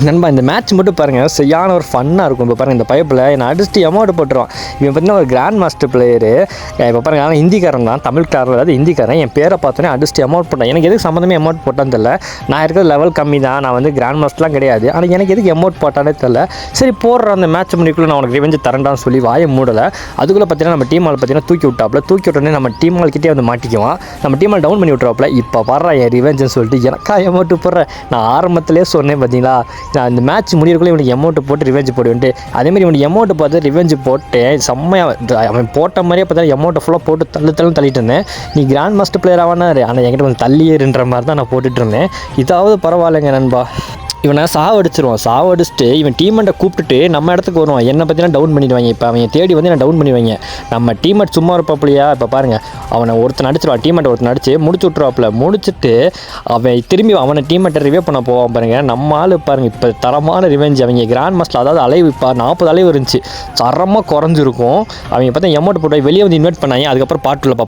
நண்பா இந்த மேட்ச் மட்டும் பாருங்கள், சரியான ஒரு ஃபன்னாக இருக்கும். இப்போ பாருங்கள், இந்த பைப்பில் என்னை அடிச்சுட்டு அமௌண்ட் போட்டுருவான். இவன் பார்த்தீங்கன்னா ஒரு கிராண்ட் மாஸ்டர் பிளேயரு. இப்போ பாருங்கள், ஆனால் ஹிந்திக்காரன் தான், தமிழ்காரன் அதாவது ஹிந்திக்காரன். என் பேரை பார்த்தோன்னே அடிச்சுட்டு அமௌண்ட் போட்டான். எனக்கு எதுக்கு சம்மந்தமே அமௌண்ட் போட்டான்னு தெரியல. நான் இருக்கிற லெவல் கம்மி தான், நான் வந்து கிராண்ட் மாஸ்டர்லாம் கிடையாது. ஆனால் எனக்கு எதுக்கு அமௌண்ட் போட்டானே தெரியல. சரி போடுற அந்த மேட்ச் முடிக்குள்ளே நான் உனக்கு ரிவெஞ்சு தரேன்டான்னு சொல்லி வாயை மூடலை. அதுக்குள்ளே பார்த்தீங்கன்னா நம்ம டீம் ஆள் பார்த்தீங்கன்னா தூக்கி விட்டாப்புல. தூக்கி விட்டோன்னே நம்ம டீம் ஆள்கிட்டே வந்து மாட்டிக்குவான். நம்ம டீம் ஆள் டவுன் பண்ணி விட்ருவாப்புல. இப்போ வர்ற என் ரிவெஞ்சுன்னு சொல்லிட்டு எனக்கா அமௌண்ட் போடுறேன். நான் ஆரம்பத்திலே சொன்னேன் பார்த்தீங்களா, நான் இந்த மேட்ச் முடியறக்குள்ளே இவனுக்கு அமௌண்ட் போட்டு ரிவெஞ்ச் போடுவேன்ட்டு. அதேமாதிரி இவனுக்கு அமௌண்ட் பார்த்து ரிவெஞ்ச் போட்டு செம்மையாக அவன் போட்ட மாதிரியே பார்த்தா அமௌண்ட்டை ஃபுல்லாக போட்டு தள்ளிட்டு இருந்தேன். நீ கிராண்ட் மாஸ்டர் பிளேயர் ஆவானாரு, ஆனால் என்கிட்ட வந்து தள்ளியேறுன்ற மாதிரி தான் நான் போட்டுட்டு இருந்தேன். இதாவது பரவாயில்லைங்க நண்பா. இவனை சாவடிச்சிட்டு இவன் டீமெண்ட்டை கூப்பிட்டுட்டு நம்ம இடத்துக்கு வருவான். என்னை பற்றினா டவுன் பண்ணிடுவாங்க. இப்போ அவன் தேடி வந்து நான் டவுன் பண்ணிடுவாங்க. நம்ம டீமெட் சும்மா இருப்பாப்லையா. இப்போ பாருங்கள், அவனை ஒருத்தன் அடிச்சிருவான், டீமெட்டை ஒருத்தன் அடிச்சு முடிச்சு விட்ருவாப்புல. முடிச்சுட்டு அவன் திரும்பி அவனை டீமெட்டை ரிவே பண்ண போவான் பாருங்கள். நம்ம ஆள் பாருங்கள், இப்போ தரமான ரிவெஞ்ச். அவங்க கிராண்ட் மாஸ்டர் அதாவது அலைவு இப்போ 40 அலைவு இருந்துச்சு, தரமாக குறைஞ்சிருக்கும். அவங்க பார்த்தா அமௌண்ட் போட்டு வெளியே வந்து இன்வைட் பண்ணாங்க. அதுக்கப்புறம் பாட்டுல